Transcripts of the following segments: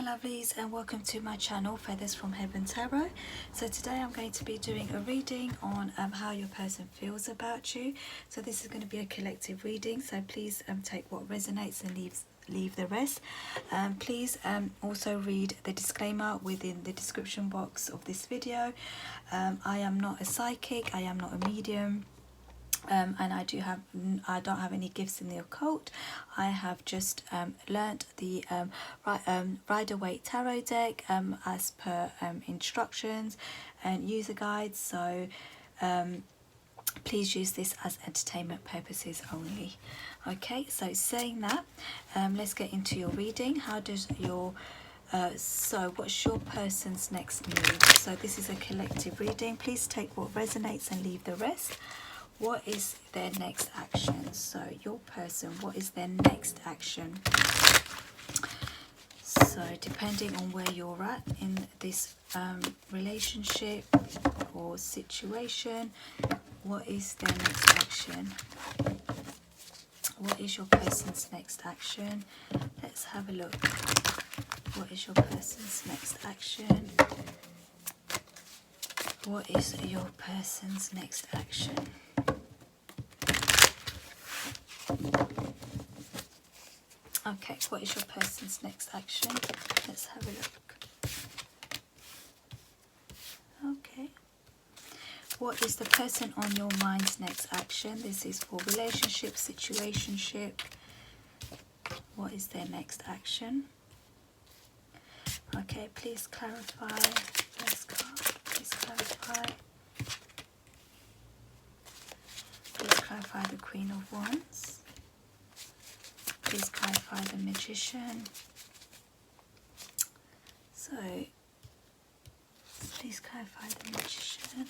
lovelies, and welcome to my channel Feathers from Heaven Tarot. So today I'm going to be doing a reading on how your person feels about you. So this is going to be a collective reading, so please take what resonates and leave the rest. Please also read the disclaimer within the description box of this video. I am not a psychic, I am not a medium. And I don't have any gifts in the occult. I have just learnt the Rider-Waite tarot deck as per instructions and user guides. So please use this as entertainment purposes only. Okay, so saying that, let's get into your reading. How does your so what's your person's next move? So this is a collective reading. Please take what resonates and leave the rest. What is their next action? So your person, what is their next action? So depending on where you're at in this relationship or situation, what is their next action? What is your person's next action? Let's have a look. What is your person's next action? What is your person's next action? Okay, what is your person's next action? Let's have a look. Okay. What is the person on your mind's next action? This is for relationship, situationship. What is their next action? Okay, please clarify. Let's go. Please clarify. Please clarify the Queen of Wands. Please clarify the Magician. So, please clarify the Magician.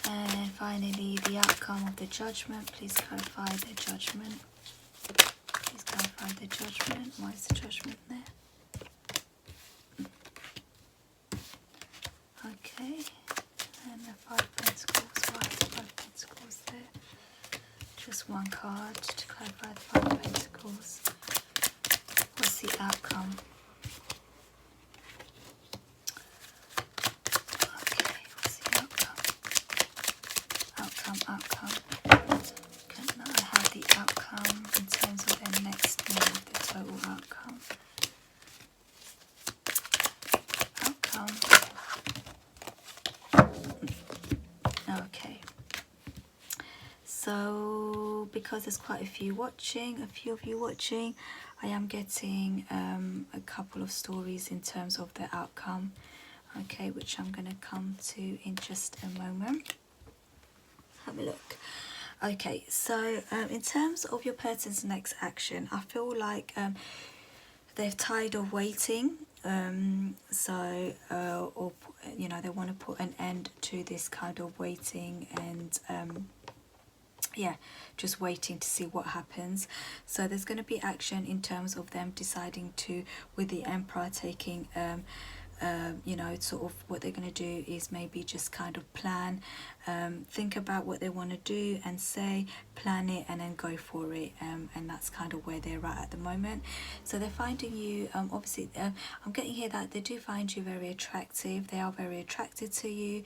And finally, the outcome of the Judgment. Please clarify the Judgment. Please clarify the Judgment. Why is the Judgment there? Okay, and the Five Pentacles. Why is the Five Pentacles there? Just one card to clarify the Five Pentacles. What's the outcome? Okay, what's the outcome? Okay, now I have the outcome in terms of their next move, the total outcome. Okay, so because there's quite a few of you watching, I am getting a couple of stories in terms of the outcome, okay, which I'm going to come to in just a moment. Have a look. Okay, so in terms of your person's next action, I feel like they're tired of waiting. Or you know, they want to put an end to this kind of waiting and yeah, just waiting to see what happens. So there's going to be action in terms of them deciding to, with the Emperor taking you know, sort of what they're going to do is maybe just kind of plan, think about what they want to do and say, plan it and then go for it, and that's kind of where they're at the moment. So they're finding you, obviously I'm getting here that they do find you very attractive. They are very attracted to you.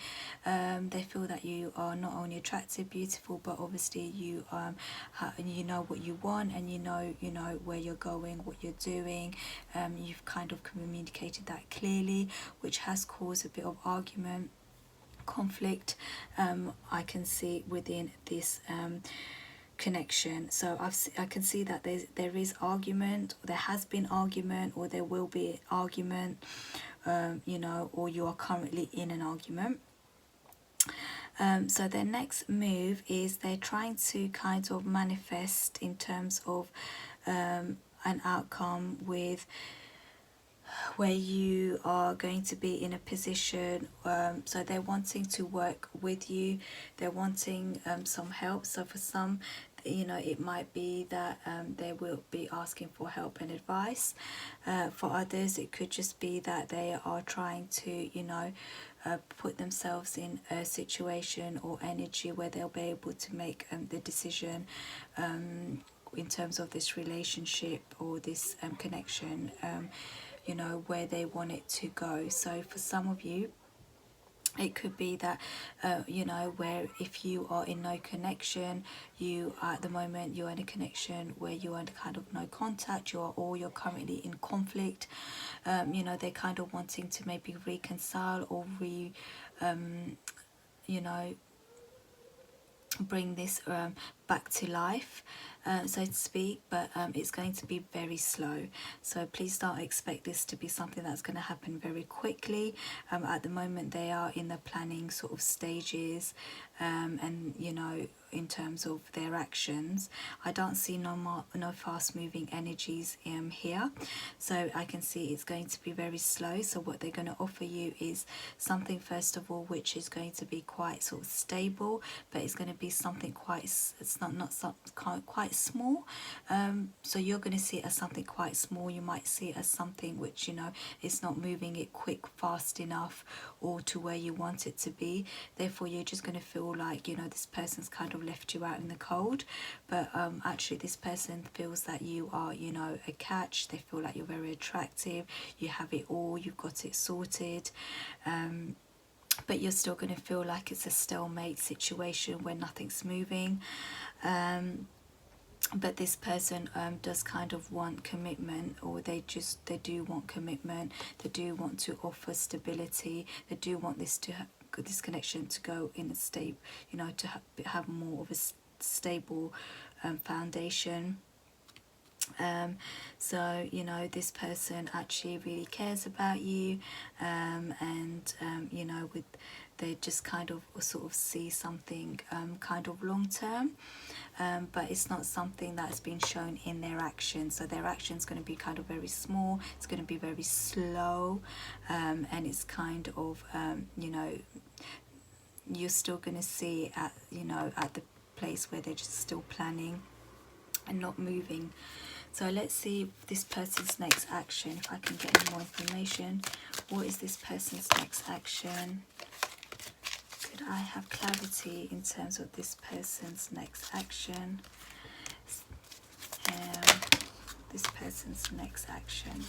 They feel that you are not only attractive, beautiful, but obviously you you know what you want, and you know where you're going, what you're doing. You've kind of communicated that clearly, which has caused a bit of argument, conflict, I can see within this connection. So I can see that there is argument, there has been argument, or there will be argument, you know, or you are currently in an argument. So their next move is they're trying to kind of manifest in terms of an outcome with where you are going to be in a position, so they're wanting to work with you, they're wanting some help. So for some, you know, it might be that they will be asking for help and advice. For others, it could just be that they are trying to, you know, put themselves in a situation or energy where they'll be able to make the decision in terms of this relationship or this connection, you know, where they want it to go. So for some of you, it could be that you know, where if you are in no connection, you are at the moment, you're in a connection where you are in kind of no contact, or you're currently in conflict. You know, they're kind of wanting to maybe reconcile or you know, bring this back to life, so to speak, but it's going to be very slow. So please don't expect this to be something that's going to happen very quickly. At the moment, they are in the planning sort of stages, and you know, in terms of their actions, I don't see no fast moving energies here. So I can see it's going to be very slow. So what they're going to offer you is something, first of all, which is going to be quite sort of stable, but it's going to be something quite, it's not quite small. So you're going to see it as something quite small. You might see it as something which, you know, it's not moving it quick, fast enough, or to where you want it to be. Therefore, you're just going to feel like, you know, this person's kind of left you out in the cold. But actually, this person feels that you are, you know, a catch. They feel like you're very attractive. You have it all. You've got it sorted. But you're still going to feel like it's a stalemate situation where nothing's moving. But this person does kind of want commitment, or they do want commitment. They do want to offer stability. They do want this connection to go in a state, you know, to have more of a stable foundation. So, you know, this person actually really cares about you, and you know, they just kind of sort of see something kind of long term, but it's not something that's been shown in their action. So their action is going to be kind of very small, it's going to be very slow, and it's kind of you know, you're still going to see at, you know, at the place where they're just still planning and not moving. So let's see this person's next action, if I can get any more information. What is this person's next action? Could I have clarity in terms of this person's next action? This person's next action.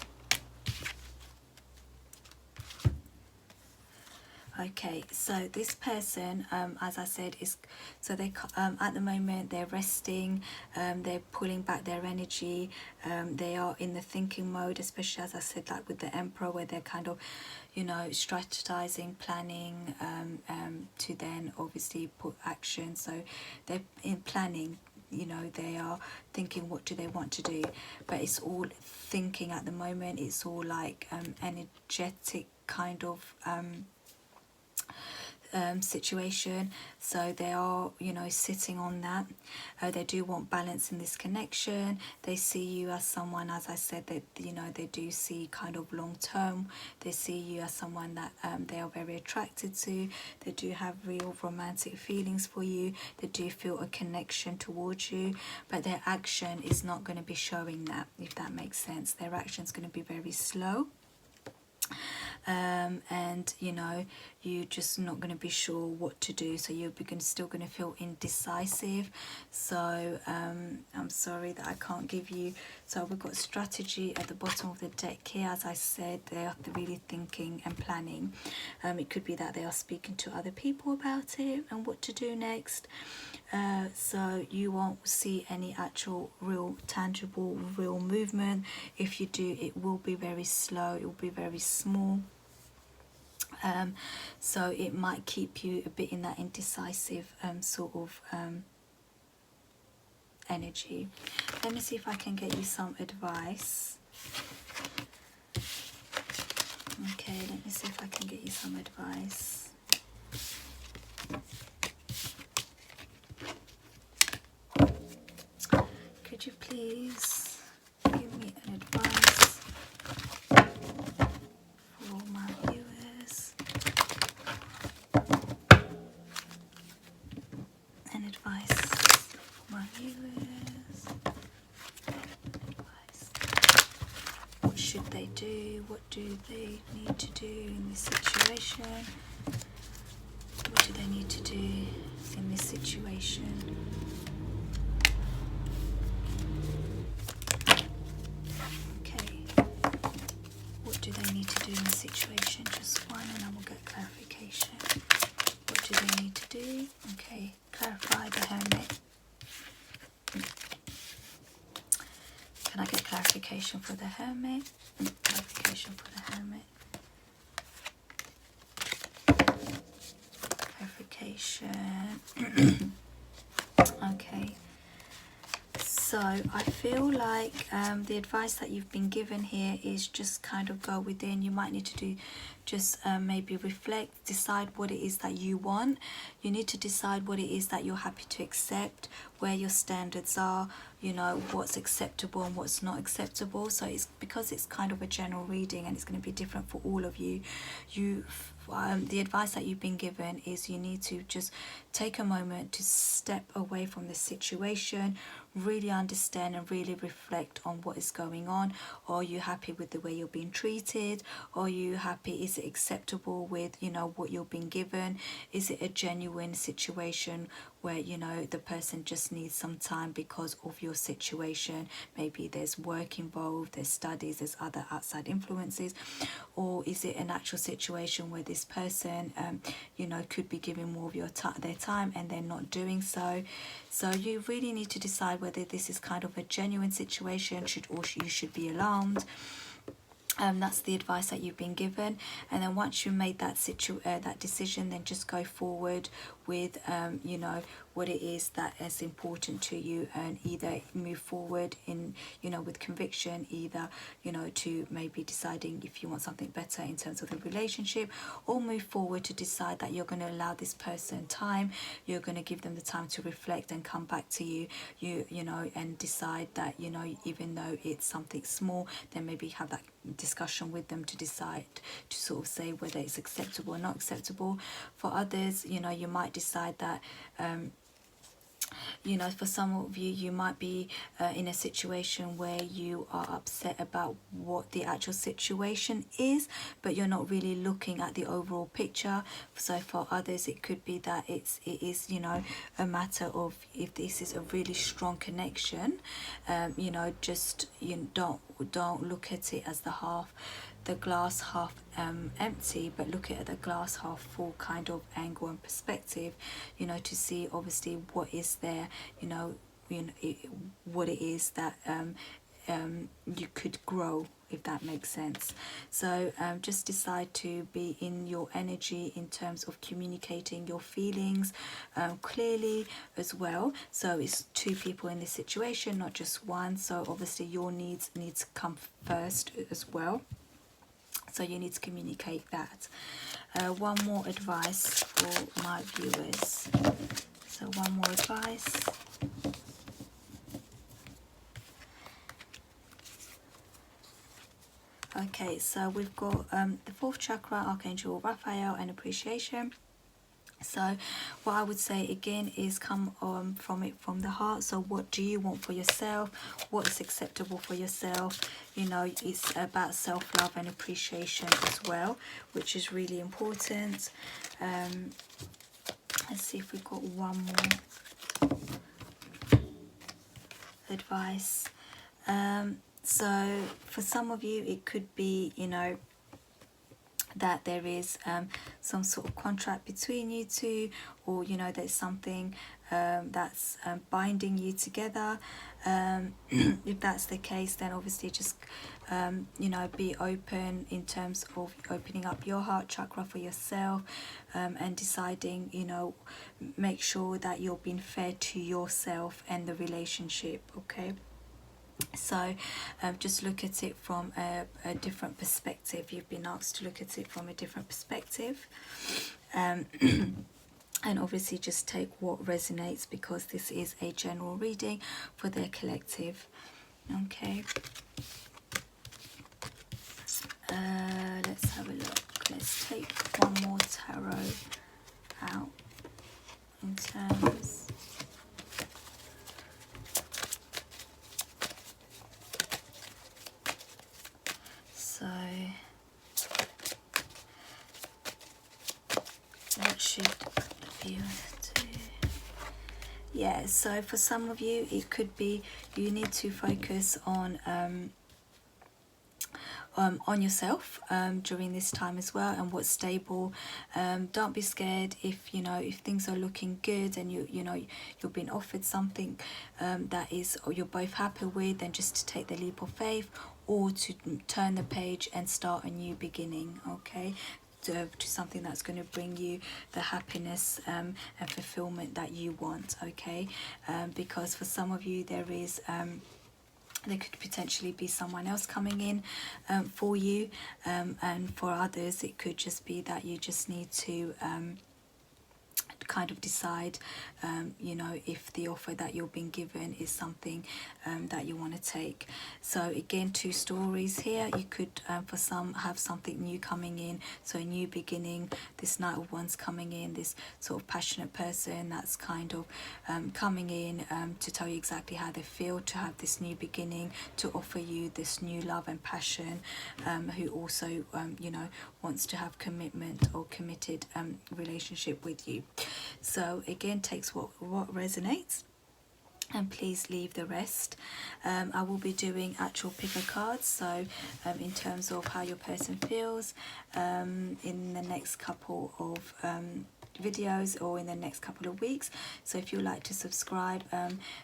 Okay, so this person, as I said, is, so they at the moment they're resting, they're pulling back their energy, they are in the thinking mode, especially as I said, like with the Emperor, where they're kind of, you know, strategizing, planning, to then obviously put action. So they're in planning, you know, they are thinking what do they want to do, but it's all thinking at the moment. It's all like energetic kind of situation. So they are, you know, sitting on that. They do want balance in this connection. They see you as someone, as I said, that, you know, they do see kind of long term. They see you as someone that they are very attracted to. They do have real romantic feelings for you. They do feel a connection towards you, but their action is not going to be showing that, if that makes sense. Their action is going to be very slow. And you know, you're just not going to be sure what to do, so you're still going to feel indecisive. So I'm sorry that I can't give you, so we've got strategy at the bottom of the deck here. As I said, they are really thinking and planning. It could be that they are speaking to other people about it and what to do next. So you won't see any actual real tangible real movement. If you do, it will be very slow, it will be very small. So it might keep you a bit in that indecisive sort of energy. Let me see if I can get you some advice. Okay, let me see if I can get you some advice. Could you please give me an advice for my viewers? An advice for my viewers. should they do? What do they need to do in this situation? What do they need to do in this situation? Okay. What do they need to do in this situation? Just one, and I will get clarification. What do they need to do? Okay. Clarify the Hermit. Can I get clarification for the Hermit? Clarification for the Hermit. Clarification. Okay. So I feel like the advice that you've been given here is just kind of go within. You might need to do just maybe reflect, decide what it is that you want. You need to decide what it is that you're happy to accept, where your standards are, you know, what's acceptable and what's not acceptable. So it's because it's kind of a general reading and it's going to be different for all of you. The advice that you've been given is you need to just take a moment to step away from the situation, really understand and really reflect on what is going on. Are you happy with the way you're being treated? Are you happy? Is it acceptable with, you know, what you're being given? Is it a genuine situation where, you know, the person just needs some time because of your situation? Maybe there's work involved, there's studies, there's other outside influences. Or is it an actual situation where this person, you know, could be giving more of their time and they're not doing so? So you really need to decide whether this is kind of a genuine situation, or you should be alarmed. That's the advice that you've been given. And then once you made that decision, then just go forward with you know, what it is that is important to you, and either move forward in, you know, with conviction, either, you know, to maybe deciding if you want something better in terms of the relationship, or move forward to decide that you're going to allow this person time, you're going to give them the time to reflect and come back to you, you know, and decide that, you know, even though it's something small, then maybe have that discussion with them to decide, to sort of say whether it's acceptable or not acceptable. For others, you know, you might decide that you know, for some of you, you might be in a situation where you are upset about what the actual situation is, but you're not really looking at the overall picture. So for others, it could be that it is, you know, a matter of, if this is a really strong connection, you know, just, you don't look at it as the glass half empty, but look at the glass half full kind of angle and perspective, you know, to see obviously what is there, you know, what it is that you could grow, if that makes sense. So just decide to be in your energy in terms of communicating your feelings clearly as well. So it's two people in this situation, not just one. So obviously your needs come first as well. So you need to communicate that. One more advice for my viewers. So one more advice. Okay, so we've got the fourth chakra, Archangel Raphael, and appreciation. So what I would say again is come from the heart. So what do you want for yourself? What is acceptable for yourself? You know, it's about self-love and appreciation as well, which is really important. Let's see if we've got one more advice. So for some of you, it could be, you know, that there is some sort of contract between you two, or, you know, there's something that's binding you together. If that's the case, then obviously just you know, be open in terms of opening up your heart chakra for yourself, and deciding, you know, make sure that you're being fair to yourself and the relationship. Okay, so just look at it from a different perspective. You've been asked to look at it from a different perspective, and obviously just take what resonates, because this is a general reading for their collective. Okay, let's have a look. Let's take one more tarot out in terms. should be to, yeah, so for some of you it could be you need to focus on yourself during this time as well, and what's stable. Don't be scared if if things are looking good and you're being offered something that is, or you're both happy with, then just to take the leap of faith, or to turn the page and start a new beginning. Okay, to something that's going to bring you the happiness and fulfillment that you want. Okay, because for some of you there is there could potentially be someone else coming in for you, and for others it could just be that you just need to kind of decide if the offer that you're being given is something that you want to take. So again, two stories here. You could for some have something new coming in, so a new beginning. This Knight of Wands coming in, this sort of passionate person that's kind of coming in to tell you exactly how they feel, to have this new beginning, to offer you this new love and passion, who also wants to have commitment or committed relationship with you. So again, takes what resonates, and please leave the rest. I will be doing actual picker cards, so in terms of how your person feels in the next couple of videos, or in the next couple of weeks. So if you'd like to subscribe,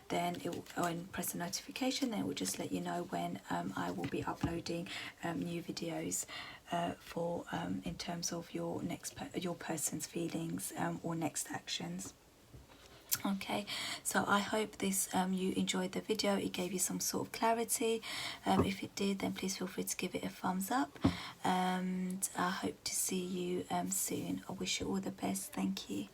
then and press the notification, then it will just let you know when I will be uploading new videos for in terms of your your person's feelings or next actions. Okay, so I hope this you enjoyed the video. It gave you some sort of clarity. If it did, then please feel free to give it a thumbs up, and I hope to see you soon. I wish you all the best. Thank you.